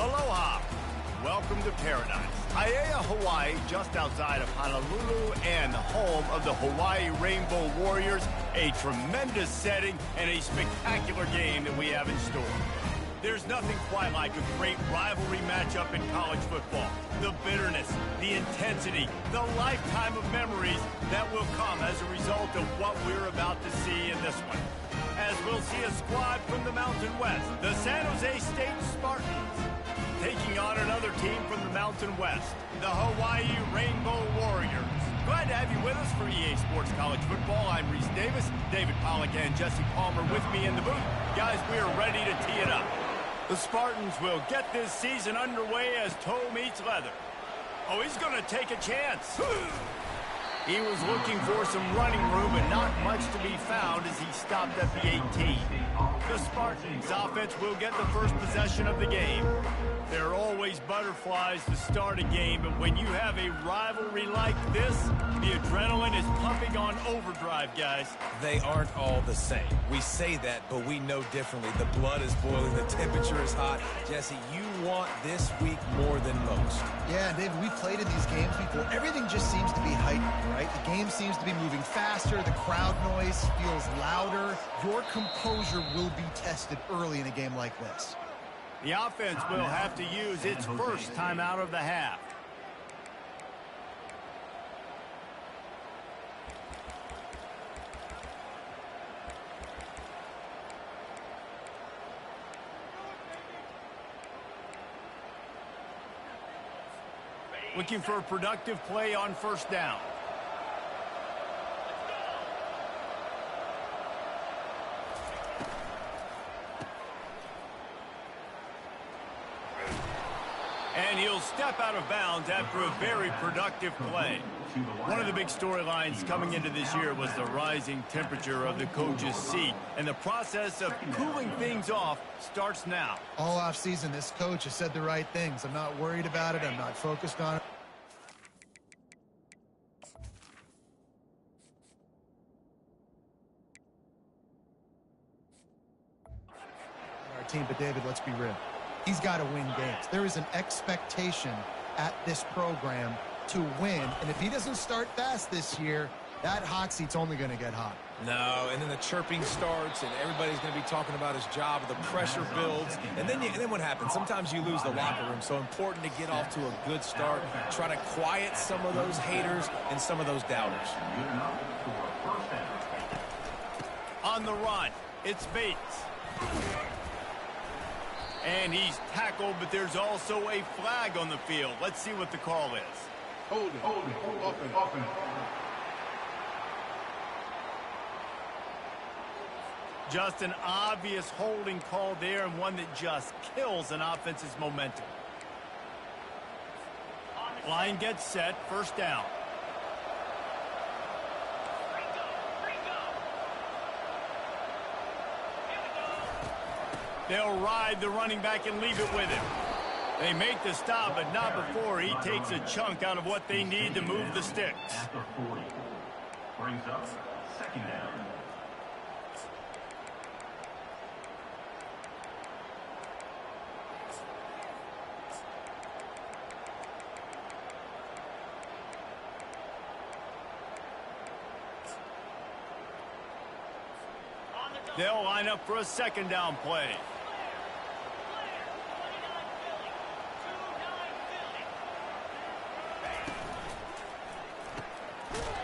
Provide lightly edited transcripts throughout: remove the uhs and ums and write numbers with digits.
Aloha. Welcome to paradise. Aiea, Hawaii, just outside of Honolulu and the home of the Hawaii Rainbow Warriors. A tremendous setting and a spectacular game that we have in store. There's nothing quite like a great rivalry matchup in college football. The bitterness, the intensity, the lifetime of memories that will come as a result of what we're about to see in this one. As we'll see a squad from the Mountain West, the San Jose State Spartans, taking on another team from the Mountain West, the Hawaii Rainbow Warriors. Glad to have you with us for EA Sports College Football. I'm Reese Davis, David Pollack and Jesse Palmer with me in the booth. Guys, we are ready to tee it up. The Spartans will get this season underway as toe meets leather. Oh, he's going to take a chance. He was looking for some running room, but not much to be found as he stopped at the 18. The Spartans offense will get the first possession of the game. There are always butterflies to start a game, but when you have a rivalry like this, the adrenaline is pumping on overdrive, guys. They aren't all the same. We say that, but we know differently. The blood is boiling, the temperature is hot. Jesse, you want this week more than most. Yeah, David, we've played in these games before. Everything just seems to be heightened, right? The game seems to be moving faster. The crowd noise feels louder. Your composure will be tested early in a game like this. The offense will have to use its first timeout of the half. Looking for a productive play on first down. And he'll step out of bounds after a very productive play. One of the big storylines coming into this year was the rising temperature of the coach's seat. And the process of cooling things off starts now. All offseason, this coach has said the right things. I'm not worried about it. I'm not focused on it. Our team, but David, let's be real. He's got to win games. There is an expectation at this program to win, and if he doesn't start fast this year, that hot seat's only going to get hot. No, and then the chirping starts, and everybody's going to be talking about his job. The pressure builds, and then what happens? Sometimes you lose the locker room, so important to get off to a good start. Try to quiet some of those haters and some of those doubters. On the run, it's Bates. And he's tackled, but there's also a flag on the field. Let's see what the call is. Hold it, open. Just an obvious holding call there, and one that just kills an offense's momentum. Line gets set, first down. They'll ride the running back and leave it with him. They make the stop, but not before he takes a chunk out of what they need to move the sticks. At the 40. Brings up second down. They'll line up for a second down play.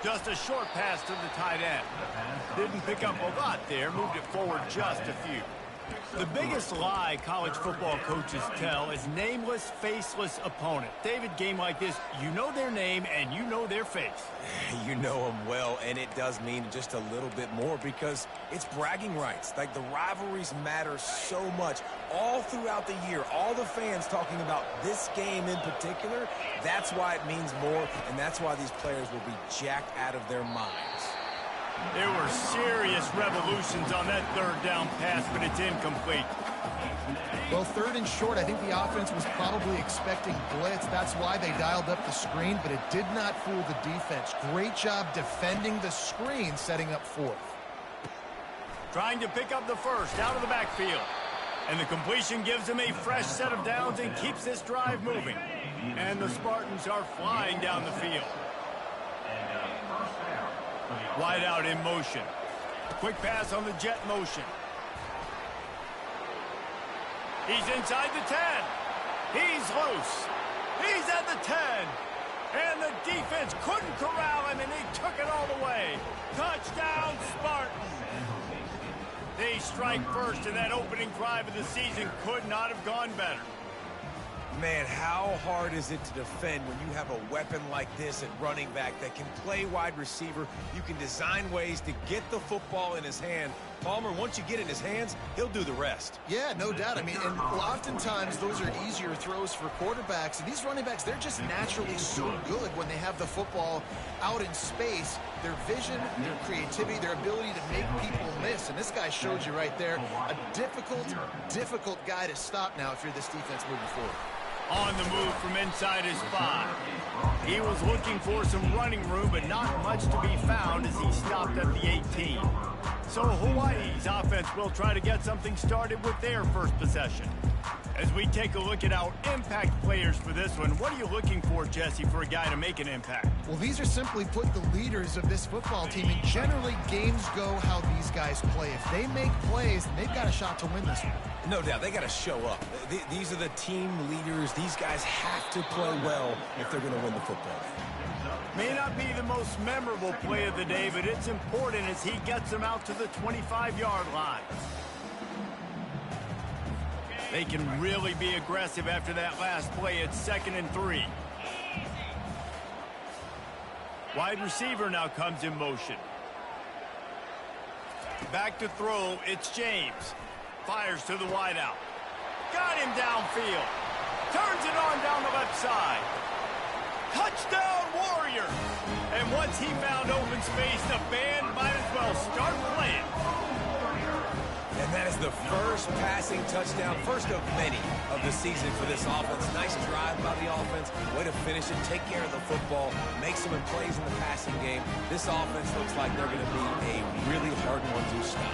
Just a short pass to the tight end. Didn't pick up a lot there, moved it forward just a few. The biggest lie college football coaches tell is nameless, faceless opponent. David, game like this, you know their name and you know their face. You know them well, and it does mean just a little bit more because it's bragging rights. Like, the rivalries matter so much all throughout the year. All the fans talking about this game in particular, that's why it means more, and that's why these players will be jacked out of their minds. There were serious revolutions on that third down pass, but it's incomplete. Well, third and short, I think the offense was probably expecting blitz. That's why they dialed up the screen, but it did not fool the defense. Great job defending the screen, setting up fourth. Trying to pick up the first out of the backfield. And the completion gives him a fresh set of downs and keeps this drive moving. And the Spartans are flying down the field. Wide out in motion. Quick pass on the jet motion. He's inside the 10. He's loose. He's at the 10. And the defense couldn't corral him, and they took it all the way. Touchdown, Spartans. They strike first, and that opening drive of the season could not have gone better. Man, how hard is it to defend when you have a weapon like this at running back that can play wide receiver? You can design ways to get the football in his hand. Palmer, once you get it in his hands, he'll do the rest. Yeah, no doubt. I mean, and oftentimes those are easier throws for quarterbacks. And these running backs, they're just naturally so good when they have the football out in space. Their vision, their creativity, their ability to make people miss. And this guy showed you right there, a difficult guy to stop now if you're this defense moving forward. On the move from inside his 5. He was looking for some running room, but not much to be found as he stopped at the 18. So Hawaii's offense will try to get something started with their first possession. As we take a look at our impact players for this one, what are you looking for, Jesse, for a guy to make an impact? Well, these are simply put the leaders of this football team, and generally games go how these guys play. If they make plays, they've got a shot to win this one. No doubt, they got to show up. These are the team leaders. These guys have to play well if they're going to win the football game. May not be the most memorable play of the day, but it's important as he gets them out to the 25-yard line. They can really be aggressive after that last play. It's 2nd and 3. Wide receiver now comes in motion. Back to throw, it's James. Fires to the wideout. Got him downfield. Turns it on down the left side. Touchdown, Warriors! And once he found open space, the band might as well start playing. And that is the first passing touchdown, first of many of the season for this offense. Nice drive by the offense. Way to finish it, take care of the football, make some plays in the passing game. This offense looks like they're going to be a really hard one to stop.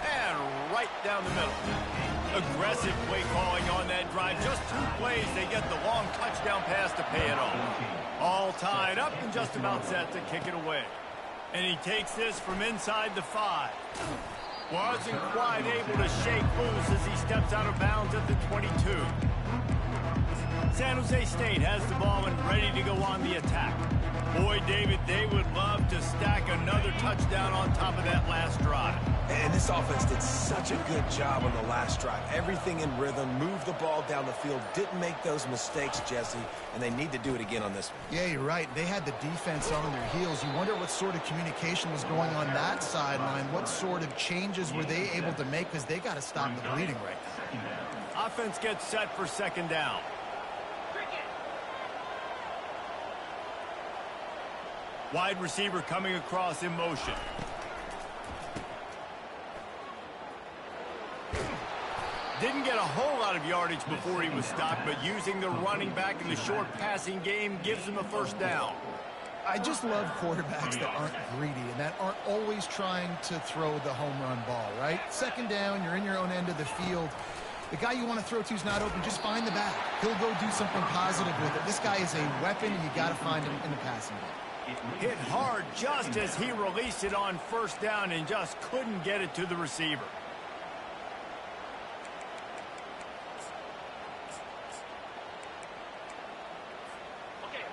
And right down the middle. Aggressive play calling on that drive. Just 2 plays, they get the long touchdown pass to pay it off. All tied up and just about set to kick it away. And he takes this from inside the 5. Wasn't quite able to shake loose as he steps out of bounds at the 22. San Jose State has the ball and ready to go on the attack. Boy, David, they would love to stack another touchdown on top of that last drive. And this offense did such a good job on the last drive. Everything in rhythm, moved the ball down the field, didn't make those mistakes, Jesse, and they need to do it again on this one. Yeah, you're right. They had the defense on their heels. You wonder what sort of communication was going on that sideline. What sort of changes were they able to make, because they got to stop the bleeding right now. Offense gets set for 2nd down. Wide receiver coming across in motion. Didn't get a whole lot of yardage before he was stopped, but using the running back in the short passing game gives him a 1st down. I just love quarterbacks that aren't greedy and that aren't always trying to throw the home run ball, right? 2nd down, you're in your own end of the field. The guy you want to throw to is not open. Just find the back. He'll go do something positive with it. This guy is a weapon, and you got to find him in the passing game. Hit hard just as he released it on 1st down and just couldn't get it to the receiver.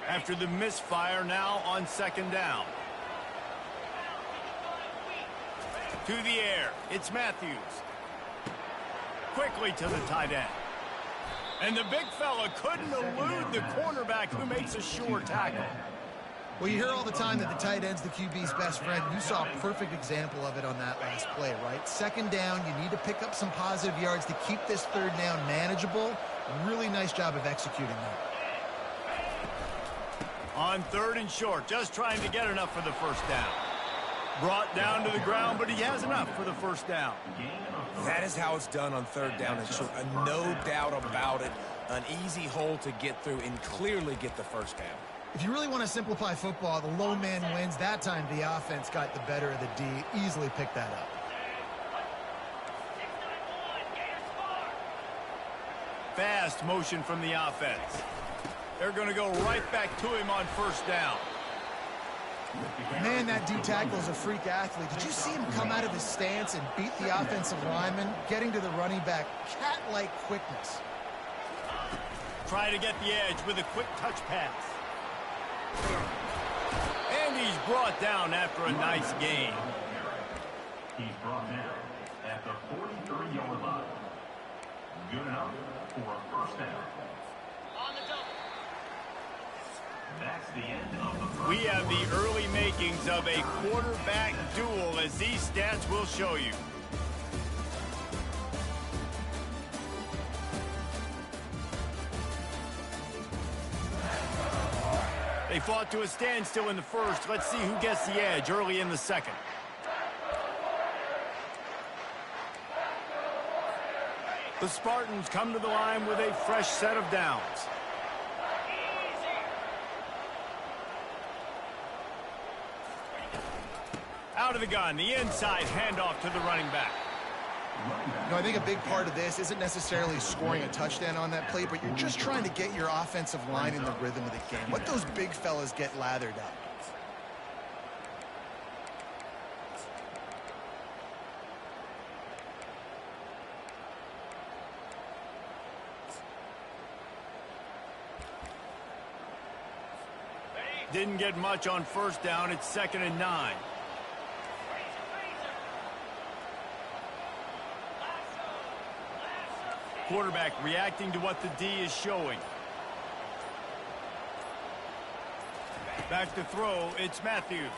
After the misfire, now on 2nd down. To the air, it's Matthews. Quickly to the tight end. And the big fella couldn't elude the cornerback who makes a sure tackle. Well, you hear all the time that the tight end's the QB's best friend. You saw a perfect example of it on that last play, right? 2nd down, you need to pick up some positive yards to keep this 3rd down manageable. Really nice job of executing that. On 3rd and short, just trying to get enough for the 1st down. Brought down to the ground, but he has enough for the 1st down. That is how it's done on 3rd down and short. No doubt about it. An easy hole to get through and clearly get the 1st down. If you really want to simplify football, the low man wins. That time the offense got the better of the D. Easily picked that up. fast motion from the offense. They're going to go right back to him on first down. Man, that D-tackle is a freak athlete. Did you see him come out of his stance and beat the offensive lineman, getting to the running back? Cat-like quickness. Try to get the edge with a quick touch pass. And he's brought down after a nice gain. He's brought down at the 43-yard line. Good enough for a first down. That's the end of the first. We have the early makings of a quarterback duel, as these stats will show you. They fought to a standstill in the first. Let's see who gets the edge early in the second. The Spartans come to the line with a fresh set of downs. Out of the gun, the inside handoff to the running back. You know, I think a big part of this isn't necessarily scoring a touchdown on that play, but you're just trying to get your offensive line in the rhythm of the game. Let those big fellas get lathered up. Didn't get much on first down. It's 2nd and 9. Quarterback reacting to what the D is showing. Back to throw, it's Matthews.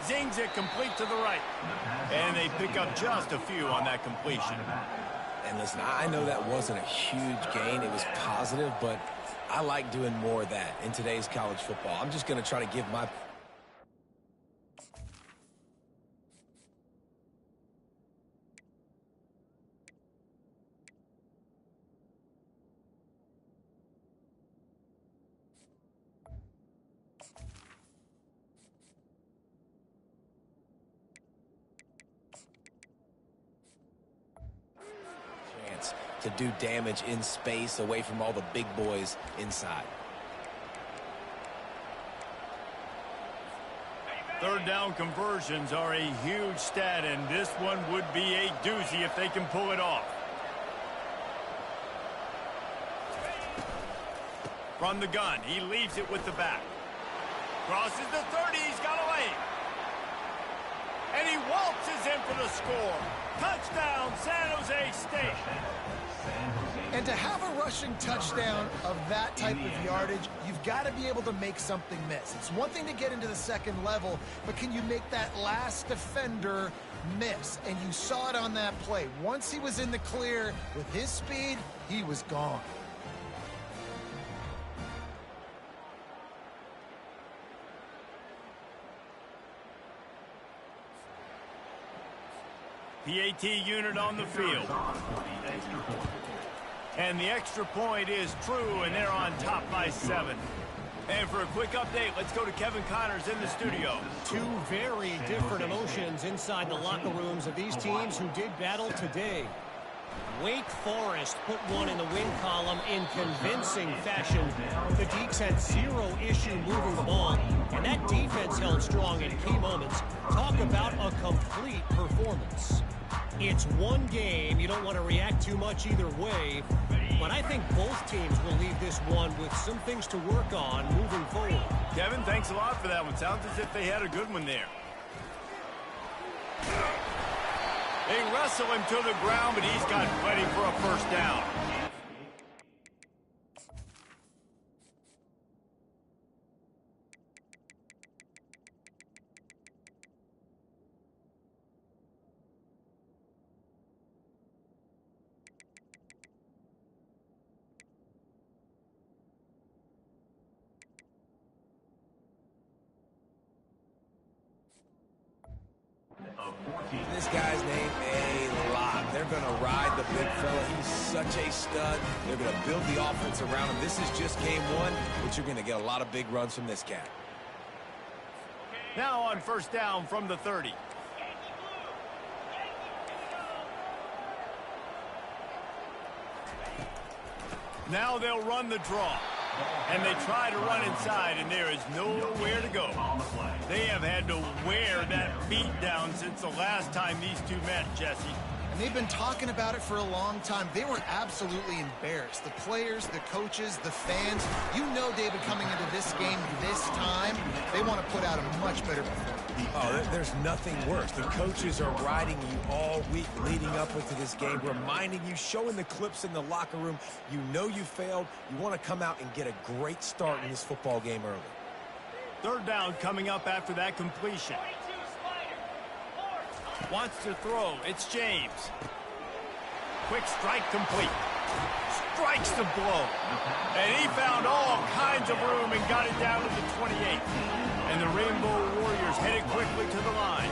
Zings it complete to the right. And they pick up just a few on that completion. And listen, I know that wasn't a huge gain. It was positive, but I like doing more of that in today's college football. I'm just going to try to give my... to do damage in space away from all the big boys inside. Third down conversions are a huge stat, and this one would be a doozy if they can pull it off. From the gun, he leaves it with the back. Crosses the 30, he's got a lane. And he waltzes in for the score. Touchdown, San Jose State. And to have a rushing touchdown of that type of yardage, you've got to be able to make something miss. It's one thing to get into the second level, but can you make that last defender miss? And you saw it on that play. Once he was in the clear with his speed, he was gone. PAT unit on the field. And the extra point is true, and they're on top by 7. And for a quick update, let's go to Kevin Connors in the studio. Two very different emotions inside the locker rooms of these teams who did battle today. Wake Forest put one in the win column in convincing fashion. The Deacs had zero issue moving the ball, and that defense held strong in key moments. Talk about a complete performance. It's one game. You don't want to react too much either way, but I think both teams will leave this one with some things to work on moving forward. Kevin, thanks a lot for that one. Sounds as if they had a good one there. They wrestle him to the ground, but he's got plenty for a first down. This guy's name a lot. They're going to ride the big fella. He's such a stud. They're going to build the offense around him. This is just game one, but you're going to get a lot of big runs from this cat. Now on first down from the 30. Now they'll run the draw. And they try to run inside, and there is nowhere to go. They have had to wear that beat down since the last time these two met, Jesse. And they've been talking about it for a long time. They were absolutely embarrassed. The players, the coaches, the fans. You know, David, coming into this game this time, they want to put out a much better performance. Oh, there's nothing worse. The coaches are riding you all week leading up into this game, reminding you, showing the clips in the locker room. You know you failed. You want to come out and get a great start in this football game early. Third down coming up after that completion. Wants to throw. It's James. Quick strike complete. Strikes the blow. And he found all kinds of room and got it down to the 28. And the Rainbow Warriors headed quickly to the line.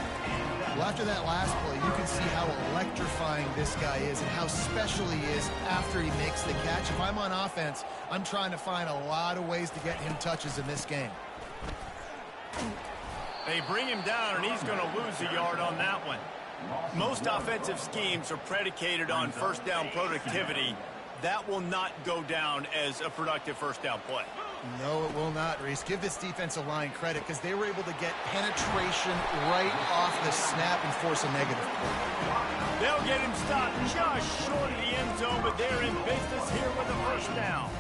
Well, after that last play, you can see how electrifying this guy is and how special he is after he makes the catch. If I'm on offense, I'm trying to find a lot of ways to get him touches in this game. They bring him down, and he's going to lose a yard on that one. Most offensive schemes are predicated on first down productivity. That will not go down as a productive first down play. No, it will not, Reese. Give this defensive line credit because they were able to get penetration right off the snap and force a negative play. They'll get him stopped just short of the end zone, but they're in business here with a first down.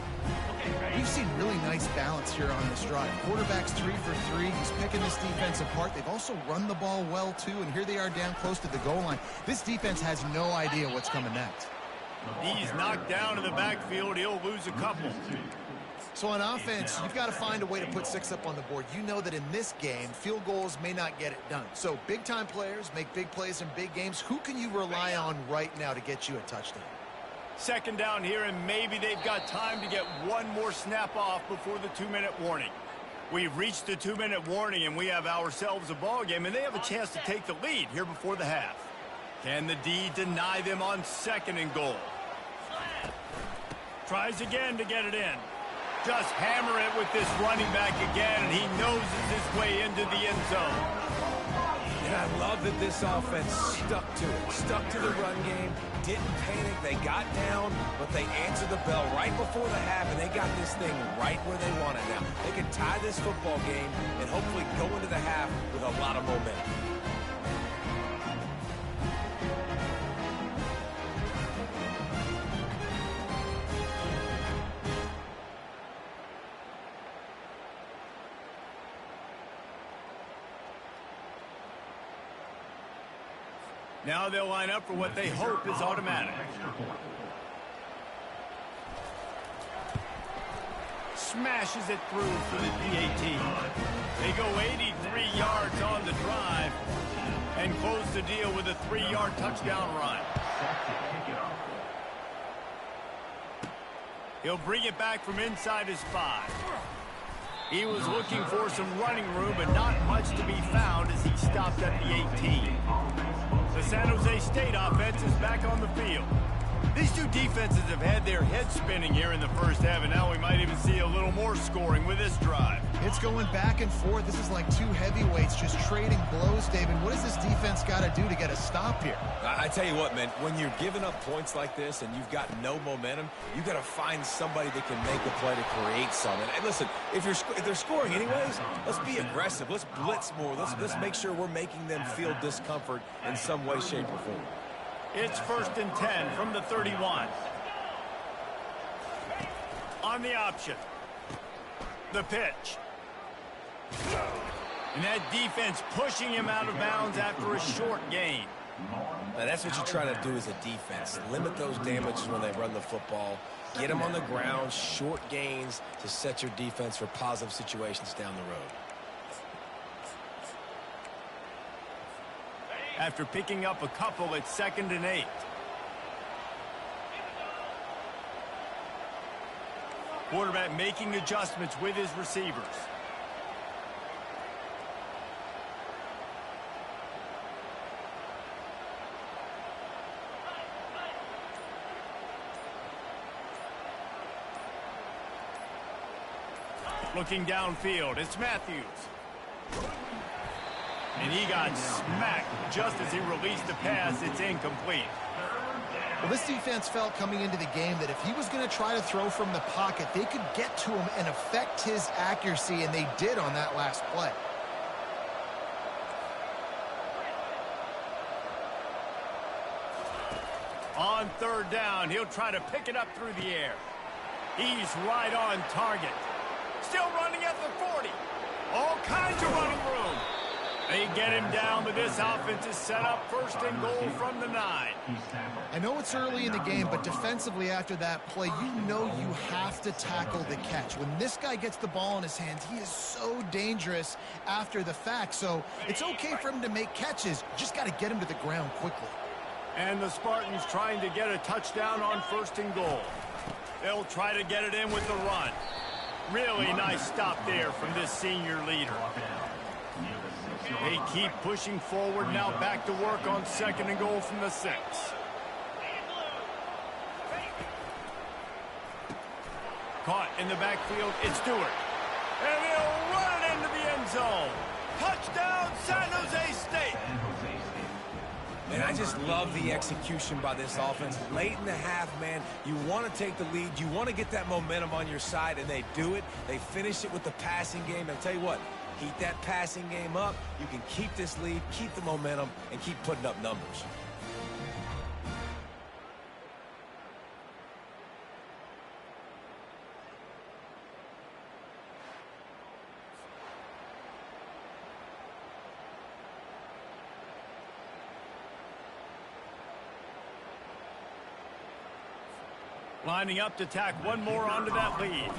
We've seen really nice balance here on this drive. Quarterback's 3 for 3. He's picking this defense apart. They've also run the ball well, too, and here they are down close to the goal line. This defense has no idea what's coming next. He's knocked down in the backfield. He'll lose a couple. So on offense, you've got to find a way to put 6 up on the board. You know that in this game, field goals may not get it done. So big-time players make big plays in big games. Who can you rely on right now to get you a touchdown? Second down here, and maybe they've got time to get one more snap off before the 2-minute warning. We've reached the 2-minute warning, and we have ourselves a ball game, and they have a chance to take the lead here before the half. Can the D deny them on 2nd and goal? Tries again to get it in. Just hammer it with this running back again, and he noses his way into the end zone. And I love that this offense stuck to it, stuck to the run game, didn't panic. They got down, but they answered the bell right before the half, and they got this thing right where they want it now. They can tie this football game and hopefully go into the half with a lot of momentum. Now they'll line up for what they hope is automatic. Smashes it through for the PAT. They go 83 yards on the drive and close the deal with a 3-yard touchdown run. He'll bring it back from inside his 5. He was looking for some running room, but not much to be found as he stopped at the 18. The San Jose State offense is back on the field. These two defenses have had their heads spinning here in the first half, and now we might even see a little more scoring with this drive. It's going back and forth. This is like two heavyweights just trading blows, David. What does this defense got to do to get a stop here? I tell you what, man, when you're giving up points like this and you've got no momentum, you got to find somebody that can make a play to create something. And listen, if they're scoring anyways, let's be aggressive. Let's blitz more. Let's make sure we're making them feel discomfort in some way, shape, or form. It's 1st and 10 from the 31. On the option. The pitch. And that defense pushing him out of bounds after a short gain. Now that's what you try to do as a defense. Limit those damages when they run the football. Get them on the ground, short gains to set your defense for positive situations down the road. After picking up a couple, it's 2nd and 8. Quarterback making adjustments with his receivers. Looking downfield, it's Matthews. And he got smacked just as he released the pass. It's incomplete. Well, this defense felt coming into the game that if he was going to try to throw from the pocket, they could get to him and affect his accuracy, and they did on that last play. On third down, he'll try to pick it up through the air. He's right on target. Still running at the 40. All kinds of running room. They get him down, but this offense is set up first and goal from the 9. I know it's early in the game, but defensively after that play, you know you have to tackle the catch. When this guy gets the ball in his hands, he is so dangerous after the fact. So it's okay for him to make catches. You just got to get him to the ground quickly. And the Spartans trying to get a touchdown on first and goal. They'll try to get it in with the run. Really nice stop there from this senior leader. They keep pushing forward, now back to work on second and goal from the 6. Caught in the backfield, it's Stewart. And he'll run it into the end zone. Touchdown, San Jose State. And I just love the execution by this offense. Late in the half, man, you want to take the lead. You want to get that momentum on your side, and they do it. They finish it with the passing game. And I'll tell you what, keep that passing game up. You can keep this lead, keep the momentum, and keep putting up numbers. Lining up to tack one more onto that lead.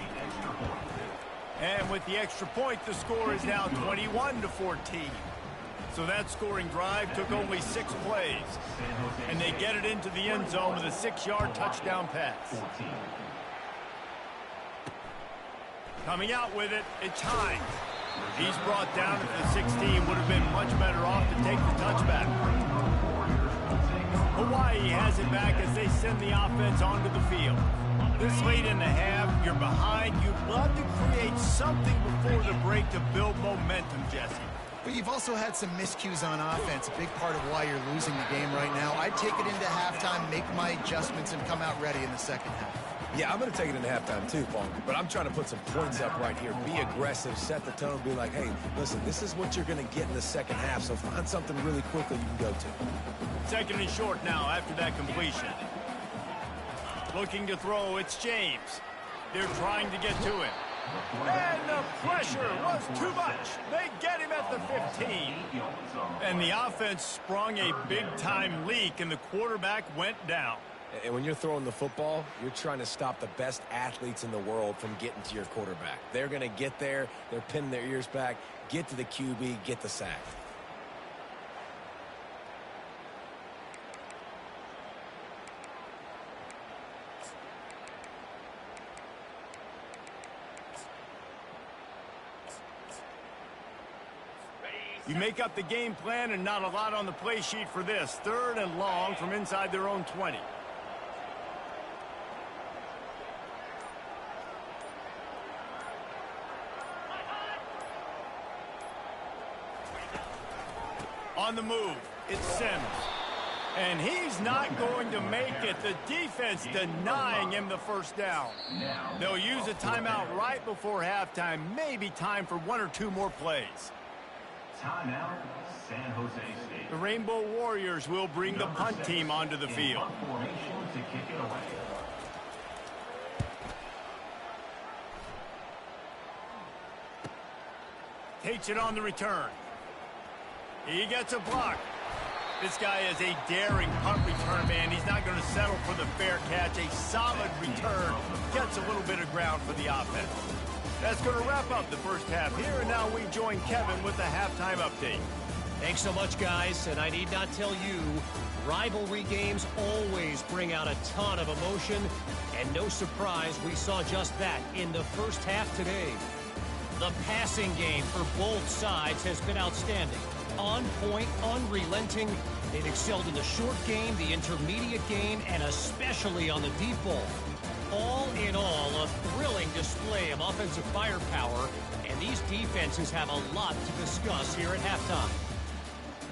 And with the extra point, the score is now 21-14. So that scoring drive took only 6 plays. And they get it into the end zone with a 6-yard touchdown pass. Coming out with it, it's Hines. He's brought down at the 16. Would have been much better off to take the touchback. Hawaii has it back as they send the offense onto the field. This late in the half, you're behind. You'd love to create something before the break to build momentum, Jesse. But you've also had some miscues on offense, a big part of why you're losing the game right now. I'd take it into halftime, make my adjustments, and come out ready in the second half. Yeah, I'm going to take it into halftime too, Paul. But I'm trying to put some points up right here. Be aggressive, set the tone, be like, hey, listen, this is what you're going to get in the second half, so find something really quickly you can go to. Second and short now after that completion. Looking to throw, it's James. They're trying to get to him. And the pressure was too much. They get him at the 15. And the offense sprung a big-time leak, and the quarterback went down. And when you're throwing the football, you're trying to stop the best athletes in the world from getting to your quarterback. They're going to get there. They're pinning their ears back, get to the QB, get the sack. You make up the game plan and not a lot on the play sheet for this. Third and long from inside their own 20. On the move, it's Sims. And he's not going to make it. The defense denying him the first down. They'll use a timeout right before halftime. Maybe time for 1 or 2 more plays. Timeout, San Jose State. The Rainbow Warriors will bring the punt team onto the field. Formation to kick it away. Takes it on the return. He gets a block. This guy is a daring punt return man. He's not going to settle for the fair catch. A solid return. Gets a little bit of ground for the offense. That's going to wrap up the first half here, and now we join Kevin with the halftime update. Thanks so much, guys, and I need not tell you, rivalry games always bring out a ton of emotion, and no surprise, we saw just that in the first half today. The passing game for both sides has been outstanding. On point, unrelenting. They've excelled in the short game, the intermediate game, and especially on the deep ball. All in all, a thrilling display of offensive firepower, and these defenses have a lot to discuss here at halftime.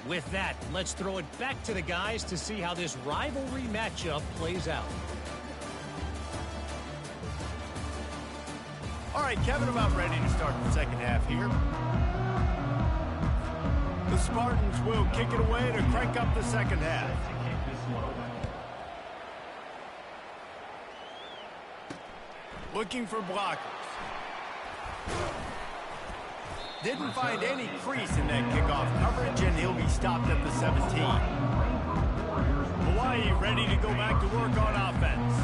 With that, let's throw it back to the guys to see how this rivalry matchup plays out. All right, Kevin, about ready to start the second half here. The Spartans will kick it away to crank up the second half. Looking for blockers. Didn't find any crease in that kickoff coverage, and he'll be stopped at the 17. Hawaii ready to go back to work on offense.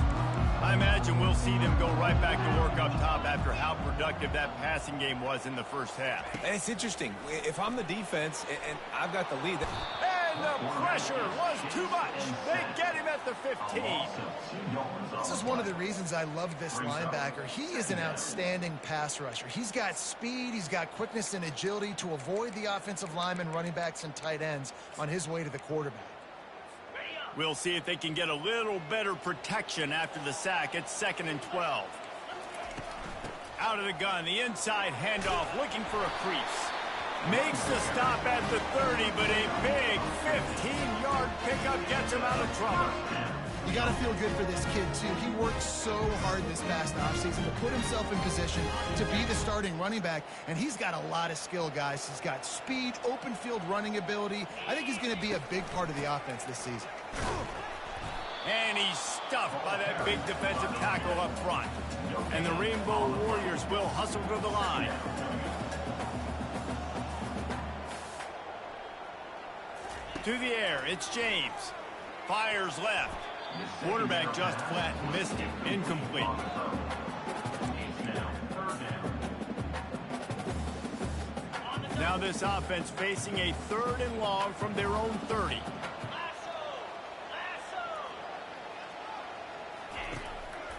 I imagine we'll see them go right back to work up top after how productive that passing game was in the first half. And it's interesting. If I'm the defense and I've got the lead. And the pressure was too much. They get him at the 15. This is one of the reasons I love this linebacker. He is an outstanding pass rusher. He's got speed, he's got quickness and agility to avoid the offensive linemen, running backs, and tight ends on his way to the quarterback. We'll see if they can get a little better protection after the sack. It's 2nd and 12. Out of the gun, the inside handoff, looking for a crease. Makes the stop at the 30, but a big 15-yard pickup gets him out of trouble. You got to feel good for this kid, too. He worked so hard this past offseason to put himself in position to be the starting running back, and he's got a lot of skill, guys. He's got speed, open field running ability. I think he's going to be a big part of the offense this season. And he's stuffed by that big defensive tackle up front. And the Rainbow Warriors will hustle to the line. To the air, it's James. Fires left. Quarterback just flat missed it. Incomplete. Now this offense facing a 3rd and long from their own 30.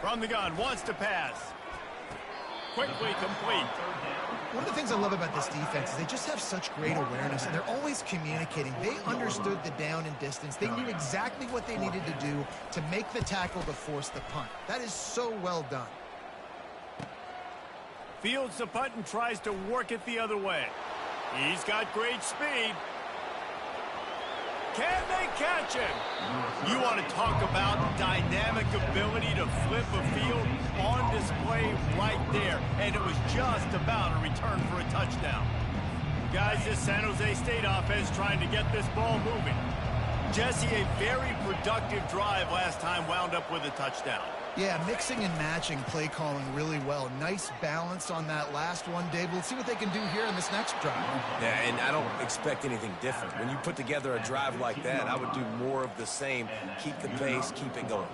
From the gun, wants to pass. Quickly complete. One of the things I love about this defense is they just have such great awareness, and they're always communicating. They understood the down and distance. They knew exactly what they needed to do to make the tackle to force the punt. That is so well done. Fields the punt and tries to work it the other way. He's got great speed. Can they catch him? You want to talk about dynamic ability to flip a field on display right there. And it was just about a return for a touchdown. Guys, this San Jose State offense trying to get this ball moving. Jesse, a very productive drive last time, wound up with a touchdown. Yeah, mixing and matching play calling really well. Nice balance on that last one, Dave. We'll see what they can do here in this next drive. Yeah, and I don't expect anything different. When you put together a drive like that, I would do more of the same. Keep the pace, keep it going.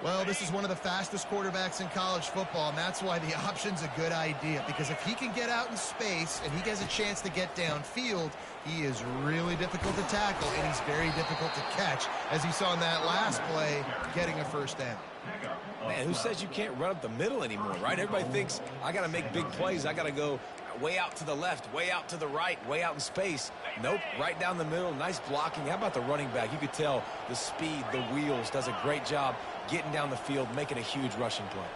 Well, this is one of the fastest quarterbacks in college football, and that's why the option's a good idea. Because if he can get out in space and he gets a chance to get downfield, he is really difficult to tackle, and he's very difficult to catch, as you saw in that last play, getting a first down. Man, who says you can't run up the middle anymore, right? Everybody thinks I got to make big plays. I got to go way out to the left, way out to the right, way out in space. Nope, right down the middle. Nice blocking. How about the running back? You could tell the speed, the wheels, does a great job getting down the field, making a huge rushing play.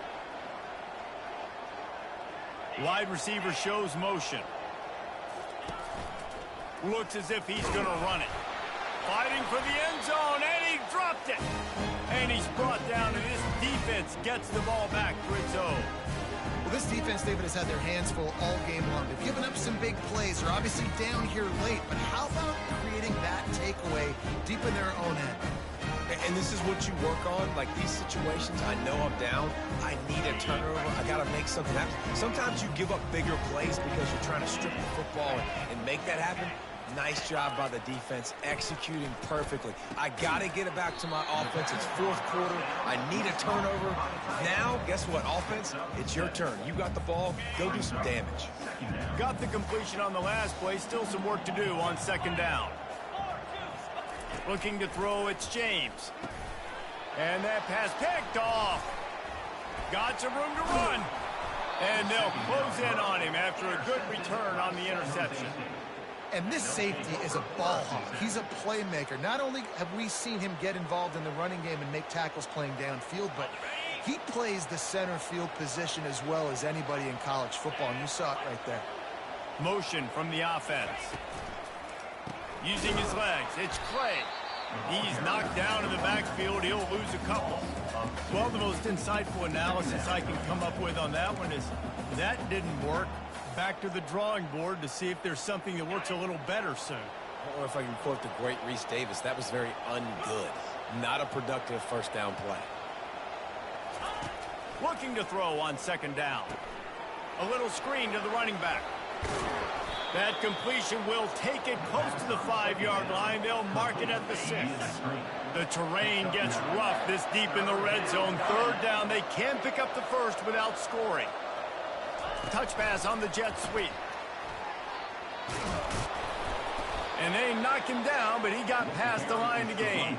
Wide receiver shows motion. Looks as if he's going to run it. Fighting for the end zone, and he dropped it. And he's brought down, and this defense gets the ball back for its own. Well, this defense, David, has had their hands full all game long. They've given up some big plays. They're obviously down here late, but how about creating that takeaway deep in their own end? And this is what you work on, like these situations. I know I'm down. I need a turnover. I got to make something happen. Sometimes you give up bigger plays because you're trying to strip the football and make that happen. Nice job by the defense, executing perfectly. I got to get it back to my offense. It's fourth quarter. I need a turnover. Now, guess what, offense? It's your turn. You got the ball. Go do some damage. Got the completion on the last play. Still some work to do on second down. Looking to throw, it's James. And that pass picked off. Got some room to run. And they'll close in on him after a good return on the interception. And this safety is a ball hawk. He's a playmaker. Not only have we seen him get involved in the running game and make tackles playing downfield, but he plays the center field position as well as anybody in college football, and you saw it right there. Motion from the offense. using his legs. It's Clay. He's knocked down in the backfield. He'll lose a couple. Well, the most insightful analysis I can come up with on that one is that didn't work. Back to the drawing board to see if there's something that works a little better soon. I don't know if I can quote the great Reese Davis. That was very ungood. Not a productive first down play. Looking to throw on second down. A little screen to the running back. That completion will take it close to the 5-yard line. They'll mark it at the 6. The terrain gets rough this deep in the red zone. Third down, they can pick up the first without scoring. Touch pass on the jet sweep. And they knock him down, but he got past the line to gain.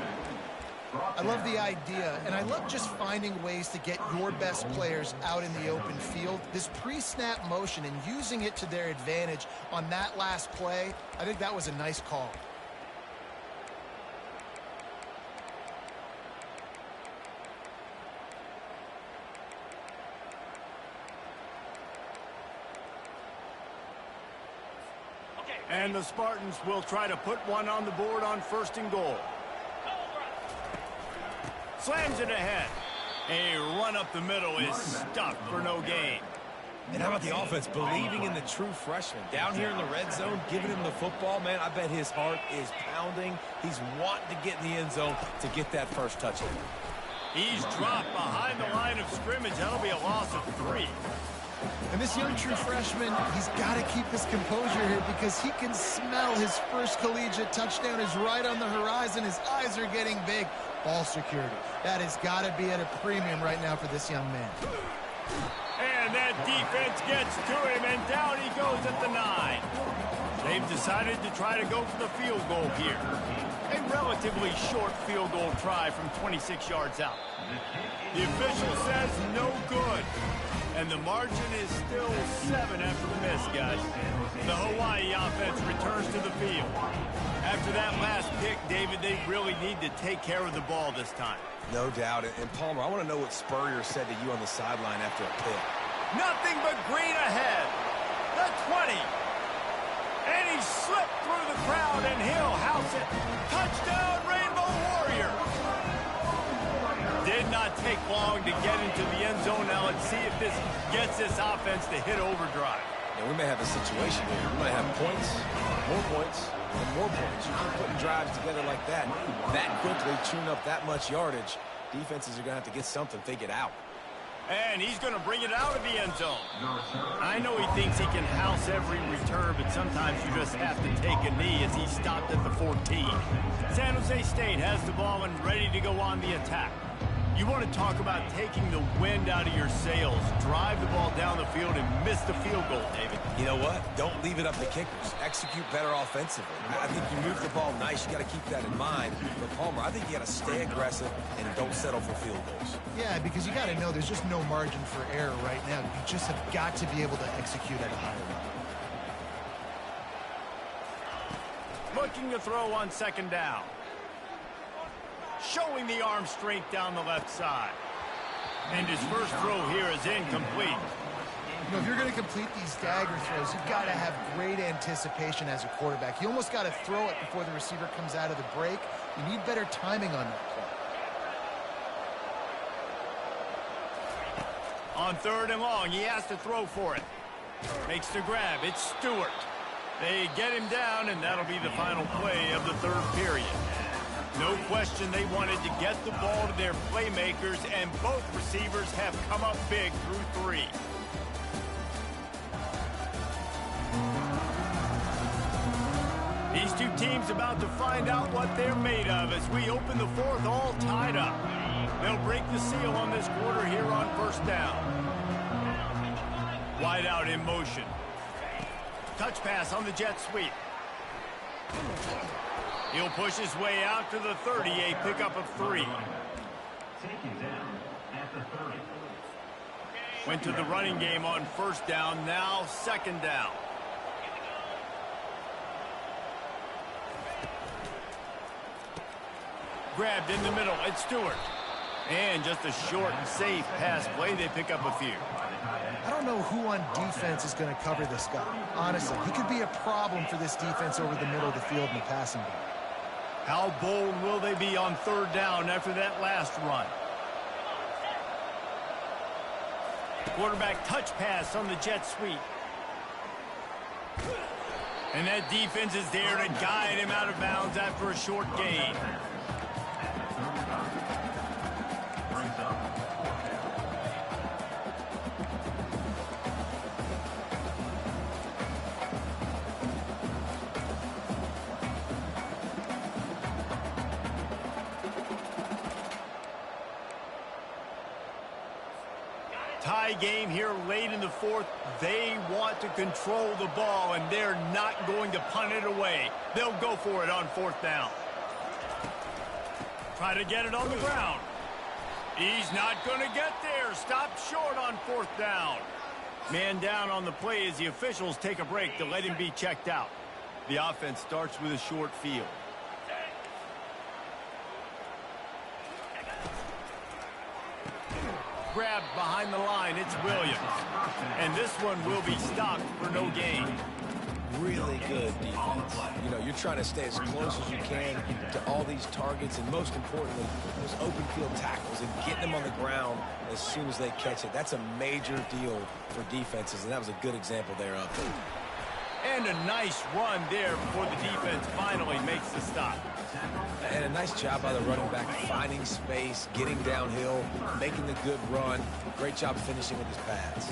I love the idea, and I love just finding ways to get your best players out in the open field. This pre-snap motion and using it to their advantage on that last play, I think that was a nice call. And the Spartans will try to put one on the board on 1st and goal. Slams it ahead. A run up the middle is stuck for no gain. And how about the offense believing in the true freshman? Down here in the red zone, giving him the football, man, I bet his heart is pounding. He's wanting to get in the end zone to get that first touchdown. He's dropped behind the line of scrimmage. That'll be a loss of 3. And this young true freshman, he's got to keep his composure here because he can smell his first collegiate touchdown is right on the horizon. His eyes are getting big. Ball security. That has got to be at a premium right now for this young man. And that defense gets to him, and down he goes at the 9. They've decided to try to go for the field goal here. A relatively short field goal try from 26 yards out. The official says no good. And the margin is still 7 after the miss, guys. The Hawaii offense returns to the field. After that last pick, David, they really need to take care of the ball this time. No doubt. And Palmer, I want to know what Spurrier said to you on the sideline after a pick. Nothing but green ahead. The 20. And he slipped through the crowd, and he'll house it. Touchdown, Rainbow Warriors. Did not take long to get into the end zone. Now let's see if this gets this offense to hit overdrive. Now we may have a situation here. We might have points, and more points. You keep putting drives together like that quickly, tune up that much yardage. Defenses are going to have to get something figured out. And he's going to bring it out of the end zone. I know he thinks he can house every return, but sometimes you just have to take a knee as he stopped at the 14. San Jose State has the ball and ready to go on the attack. You want to talk about taking the wind out of your sails. Drive the ball down the field and miss the field goal, David. You know what? Don't leave it up to kickers. Execute better offensively. I think you move the ball nice. You got to keep that in mind. But Palmer, I think you got to stay aggressive and don't settle for field goals. Yeah, because you got to know there's just no margin for error right now. You just have got to be able to execute at a higher level. Looking to throw on second down. Showing the arm strength down the left side. And his first throw here is incomplete. You know, if you're going to complete these dagger throws, you've got to have great anticipation as a quarterback. You almost got to throw it before the receiver comes out of the break. You need better timing on that play. On 3rd and long, he has to throw for it. Makes the grab. It's Stewart. They get him down, and that'll be the final play of the 3rd period. No question they wanted to get the ball to their playmakers, and both receivers have come up big through 3. These two teams about to find out what they're made of as we open the 4th all tied up. They'll break the seal on this quarter here on 1st down. Wide out in motion. Touch pass on the jet sweep. He'll push his way out to the 30, a pickup of 3. Went to the running game on 1st down, now 2nd down. Grabbed in the middle, it's Stewart. And just a short and safe pass play, they pick up a few. I don't know who on defense is going to cover this guy. Honestly, he could be a problem for this defense over the middle of the field in the passing game. How bold will they be on third down after that last run? Quarterback touch pass on the jet sweep. And that defense is there to guide him out of bounds after a short gain. Tie game here late in the fourth. They want to control the ball, and they're not going to punt it away. They'll go for it on fourth down. Try to get it on the ground. He's not going to get there. Stop short on fourth down. Man down on the play as the officials take a break to let him be checked out. The offense starts with a short field. Grabbed behind the line, it's Williams. And this one will be stopped for no gain. Really good defense. You know, you're trying to stay as close as you can to all these targets, and most importantly, those open field tackles and getting them on the ground as soon as they catch it. That's a major deal for defenses, and that was a good example there of it. And a nice run there before the defense finally makes the stop. And a nice job by the running back, finding space, getting downhill, making the good run. Great job finishing with his pads.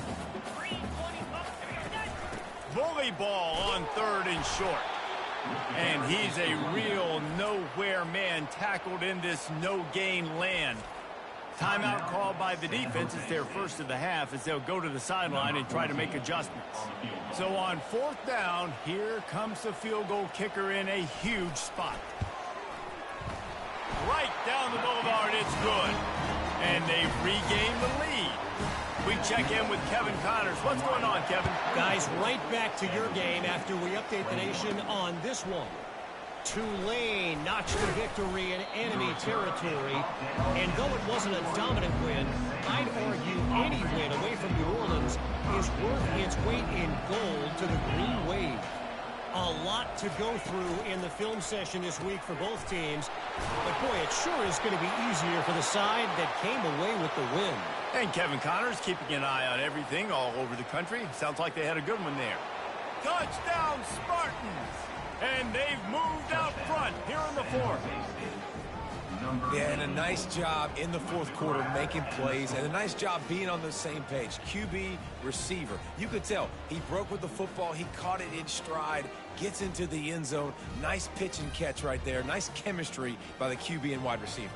Bully ball on third and short. And he's a real nowhere man tackled in this no-gain land. Timeout called by the defense. It's their first of the half as they'll go to the sideline and try to make adjustments. So on fourth down, here comes the field goal kicker in a huge spot. Right down the boulevard, it's good. And they've regained the lead. We check in with Kevin Connors. What's going on, Kevin? Guys, right back to your game after we update the nation on this one. Tulane notched a victory in enemy territory. And though it wasn't a dominant win, I'd argue any win away from New Orleans is worth its weight in gold to the Green Wave. A lot to go through in the film session this week for both teams. But, boy, it sure is going to be easier for the side that came away with the win. And Kevin Connors keeping an eye on everything all over the country. Sounds like they had a good one there. Touchdown, Spartans! And they've moved out front here in the fourth. Yeah, and a nice job in the fourth quarter making plays, and a nice job being on the same page. QB, receiver. You could tell he broke with the football. He caught it in stride, gets into the end zone. Nice pitch and catch right there. Nice chemistry by the QB and wide receiver.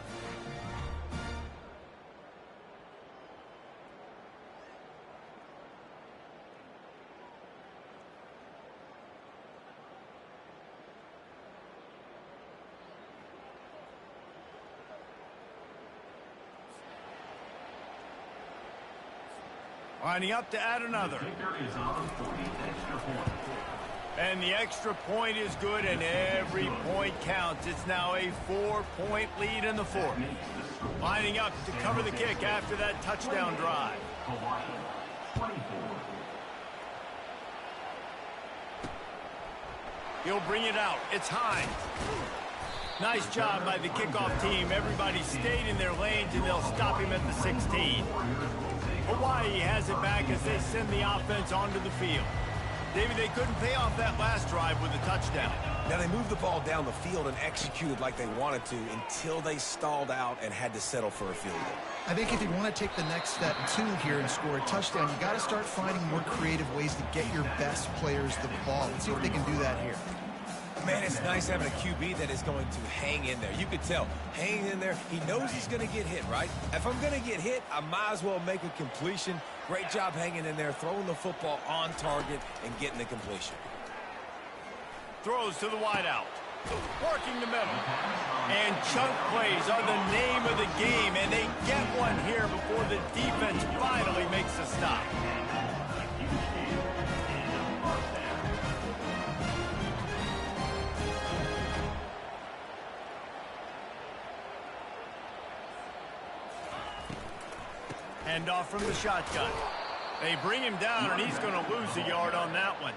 Lining up to add another. And the extra point is good, and every point counts. It's now a 4-point lead in the fourth. Lining up to cover the kick after that touchdown drive. He'll bring it out. It's Hines. Nice job by the kickoff team. Everybody stayed in their lanes, and they'll stop him at the 16. Hawaii has it back as they send the offense onto the field. David, they couldn't pay off that last drive with a touchdown. Now, they moved the ball down the field and executed like they wanted to until they stalled out and had to settle for a field goal. I think if you want to take the next step, too, here and score a touchdown, you got to start finding more creative ways to get your best players the ball. Let's see if they can do that here. Man, it's nice having a QB that is going to hang in there. You could tell, hanging in there, he knows he's going to get hit, right? If I'm going to get hit, I might as well make a completion. Great job hanging in there, throwing the football on target and getting the completion. Throws to the wideout. Working the middle. And chunk plays are the name of the game, and they get one here before the defense finally makes a stop. Hand off from the shotgun. They bring him down, and he's going to lose a yard on that one.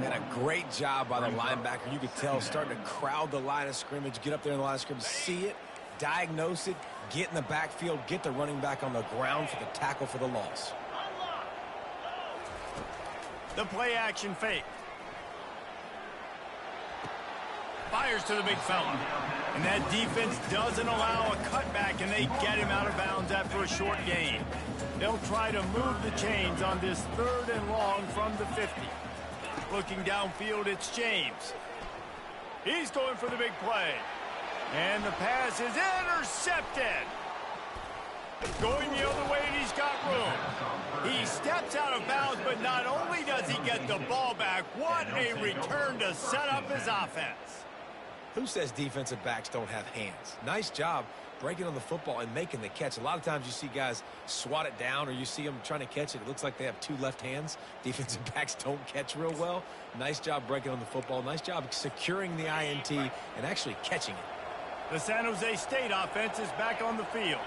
And a great job by the linebacker. You could tell starting to crowd the line of scrimmage, get up there in the line of scrimmage, see it, diagnose it, get in the backfield, get the running back on the ground for the tackle for the loss. The play action fake. Fires to the big fella. And that defense doesn't allow a cutback, and they get him out of bounds after a short gain. They'll try to move the chains on this 3rd and long from the 50. Looking downfield, it's James. He's going for the big play. And the pass is intercepted. Going the other way, and he's got room. He steps out of bounds, but not only does he get the ball back, what a return to set up his offense. Who says defensive backs don't have hands? Nice job breaking on the football and making the catch. A lot of times you see guys swat it down, or you see them trying to catch it. It looks like they have 2 left hands. Defensive backs don't catch real well. Nice job breaking on the football. Nice job securing the INT and actually catching it. The San Jose State offense is back on the field.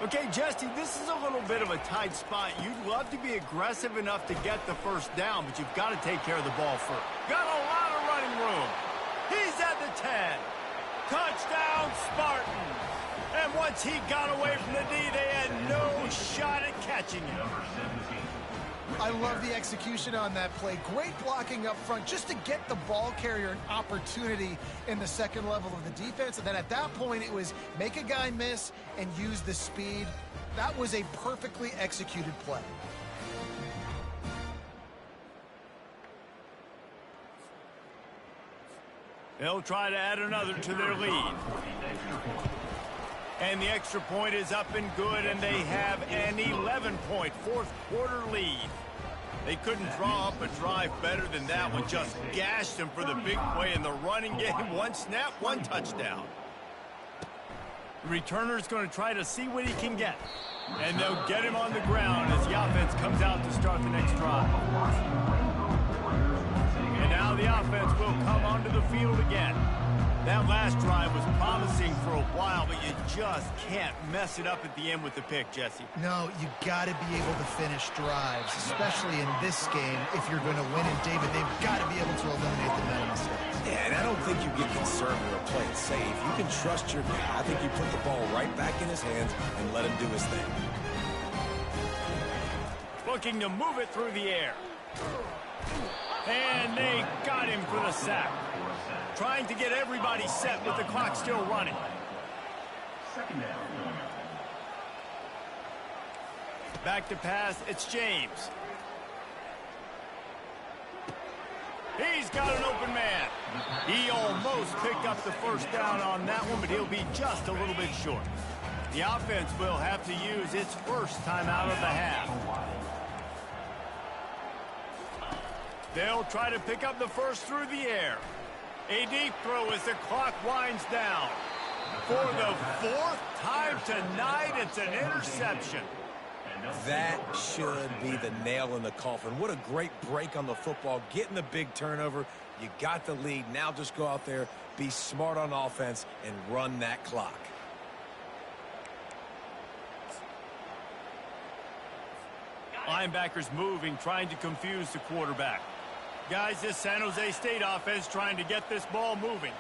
Okay, Jesse, this is a little bit of a tight spot. You'd love to be aggressive enough to get the first down, but you've got to take care of the ball first. Got a lot of running room. He's at the 10. Touchdown, Spartans. And once he got away from the D, they had no shot at catching him. I love the execution on that play. Great blocking up front just to get the ball carrier an opportunity in the second level of the defense. And then at that point, it was make a guy miss and use the speed. That was a perfectly executed play. They'll try to add another to their lead. And the extra point is up and good, and they have an 11-point fourth-quarter lead. They couldn't draw up a drive better than that one. Just gashed them for the big play in the running game. 1 snap, 1 touchdown. The returner's going to try to see what he can get. And they'll get him on the ground as the offense comes out to start the next drive. And now the offense will come onto the field again. That last drive was promising for a while, but you just can't mess it up at the end with the pick, Jesse. No, you got to be able to finish drives, especially in this game. If you're going to win it, David, they've got to be able to eliminate the mental mistakes. Yeah, and I don't think you get conservative or play it safe. You can trust your guy. I think you put the ball right back in his hands and let him do his thing. Looking to move it through the air. And they got him for the sack. Trying to get everybody set with the clock still running. Back to pass, it's James. He's got an open man. He almost picked up the first down on that one, but he'll be just a little bit short. The offense will have to use its first timeout of the half. They'll try to pick up the first through the air. A deep throw as the clock winds down. For the 4th time tonight, it's an interception. That should be the nail in the coffin. What a great break on the football. Getting the big turnover. You got the lead. Now just go out there, be smart on offense, and run that clock. Linebackers moving, trying to confuse the quarterback. Guys, this San Jose State offense trying to get this ball moving.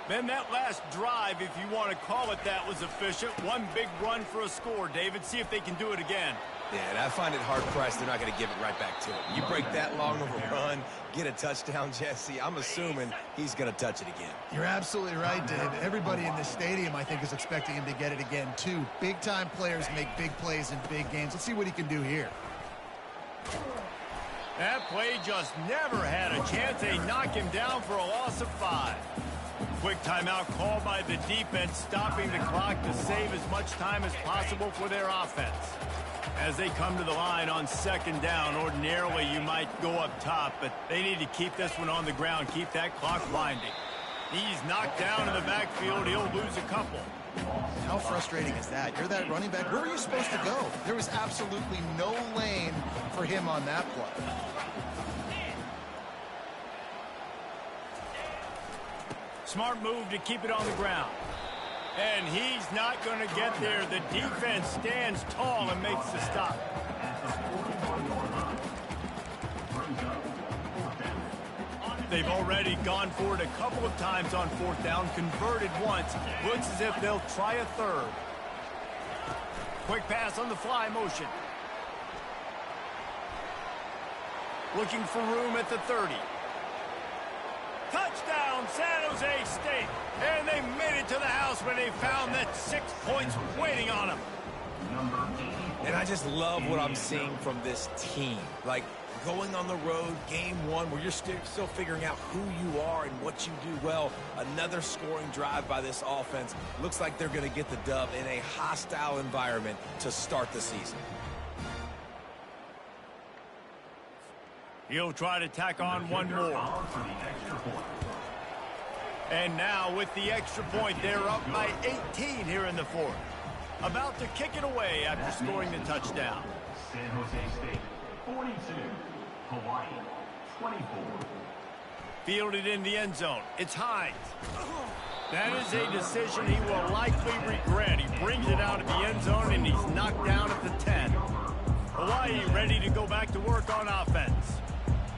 Then that last drive, if you want to call it that, was efficient. One big run for a score, David. See if they can do it again. Yeah, and I find it hard-pressed they're not going to give it right back to him. You break that long of a run, get a touchdown, Jesse, I'm assuming he's going to touch it again. You're absolutely right, Dave. Everybody in this stadium, I think, is expecting him to get it again, too. Big-time players make big plays in big games. Let's see what he can do here. That play just never had a chance. They knock him down for a loss of 5. Quick timeout called by the defense, stopping the clock to save as much time as possible for their offense. As they come to the line on 2nd down, ordinarily you might go up top, but they need to keep this one on the ground, keep that clock winding. He's knocked down in the backfield. He'll lose a couple. How frustrating is that? You're that running back. Where were you supposed to go? There was absolutely no lane for him on that play. Smart move to keep it on the ground. And he's not going to get there. The defense stands tall and makes the stop. They've already gone for it a couple of times on fourth down, converted once. Looks as if they'll try a third. Quick pass on the fly motion. Looking for room at the 30. Touchdown, San Jose State. And they made it to the house when they found that 6 points waiting on them. And I just love what I'm seeing from this team. Like, going on the road, game one, where you're still figuring out who you are and what you do well. Another scoring drive by this offense. Looks like they're going to get the dub in a hostile environment to start the season. He'll try to tack on one more. And now with the extra point, they're up by 18 here in the fourth. About to kick it away after scoring the touchdown. San Jose State, 42. Hawaii, 24. Fielded in the end zone. It's Hines. That is a decision he will likely regret. He brings it out of the end zone, and he's knocked down at the 10. Hawaii ready to go back to work on offense.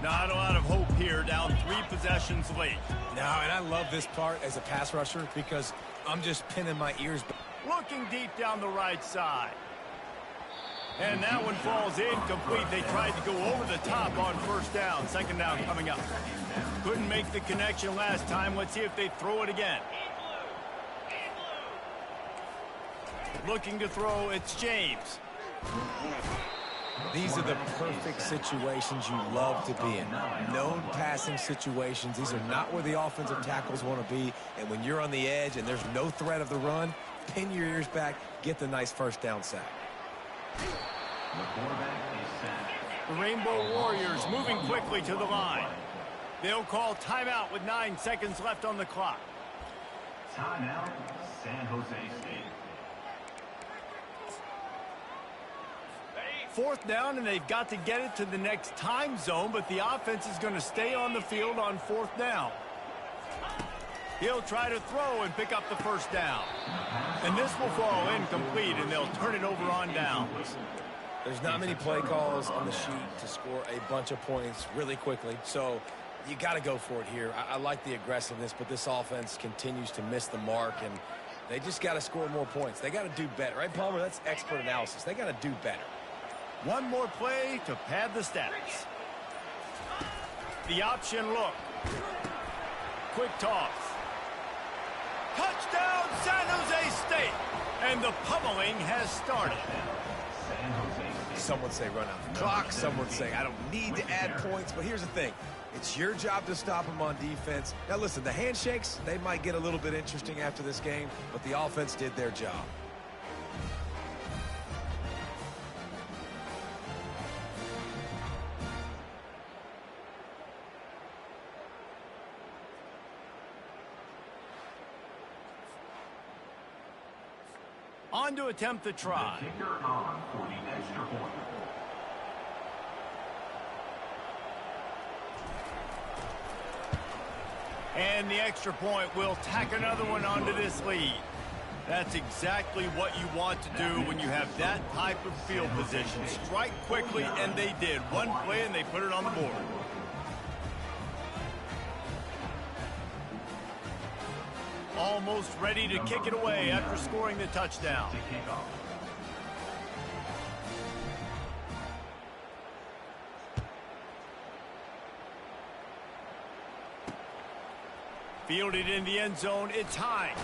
Not a lot of hope here, down 3 possessions late. No, and I love this part as a pass rusher because I'm just pinning my ears back. Looking deep down the right side. And that one falls incomplete. They tried to go over the top on first down. Second down coming up. Couldn't make the connection last time. Let's see if they throw it again. Looking to throw, it's James. These are the perfect situations you love to be in. Known passing situations. These are not where the offensive tackles want to be. And when you're on the edge and there's no threat of the run, pin your ears back, get the nice first down sack. The Rainbow Warriors moving quickly to the line. They'll call timeout with 9 seconds left on the clock. Timeout, San Jose State. Fourth down, and they've got to get it to the next time zone, but the offense is going to stay on the field on fourth down. He'll try to throw and pick up the first down. And this will fall incomplete, and they'll turn it over on downs. There's not many play calls on the sheet to score a bunch of points really quickly, so you got to go for it here. I like the aggressiveness, but this offense continues to miss the mark, and they just got to score more points. They got to do better, right, Palmer? That's expert analysis. They got to do better. One more play to pad the stats. The option look. Quick toss. Touchdown, San Jose State. And the pummeling has started. Some would say run out the clock. Some would say I don't need to add points. But here's the thing. It's your job to stop them on defense. Now, listen, the handshakes, they might get a little bit interesting after this game, but the offense did their job. On to attempt the try. Kicker on for the extra point. And the extra point will tack another one onto this lead. That's exactly what you want to do when you have that type of field position. Strike quickly, and they did. One play, and they put it on the board. Almost ready to kick it away after scoring the touchdown. Fielded in the end zone, it's Hines.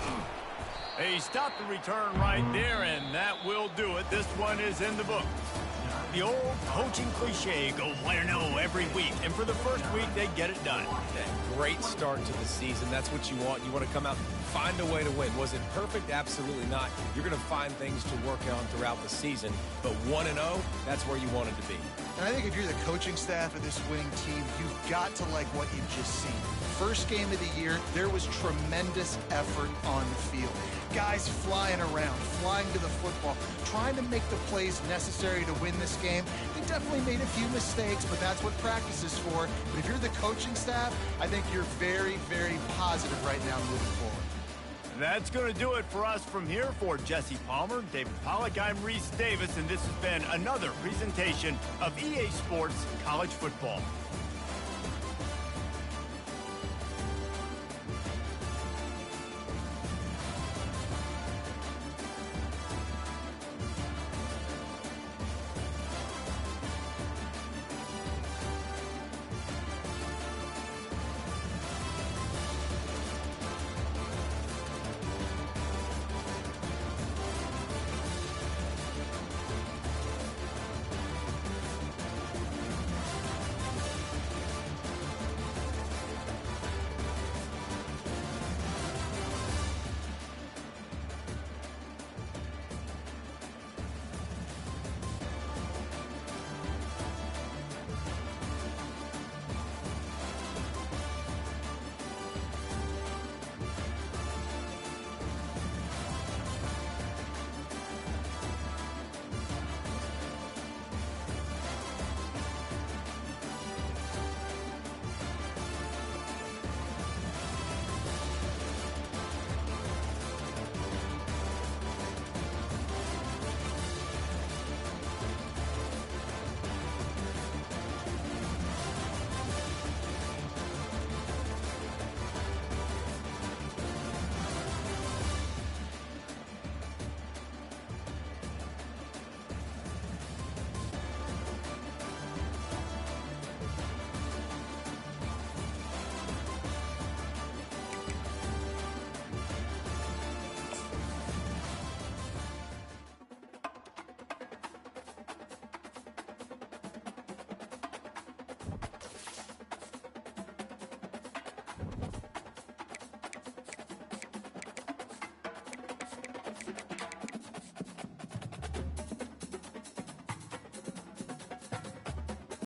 They stopped the return right there, and that will do it. This one is in the book. The old coaching cliche, go play or no every week. And for the first week, they get it done. Yeah, great start to the season. That's what you want. You want to come out, find a way to win. Was it perfect? Absolutely not. You're going to find things to work on throughout the season. But 1-0, that's where you want it to be. And I think if you're the coaching staff of this winning team, you've got to like what you've just seen. First game of the year, there was tremendous effort on the field. Guys flying around, flying to the football, trying to make the plays necessary to win this game. They definitely made a few mistakes, but that's what practice is for. But if you're the coaching staff, I think you're very, very positive right now moving forward. That's going to do it for us from here. For Jesse Palmer, David Pollack, I'm Reese Davis, and this has been another presentation of EA Sports College Football.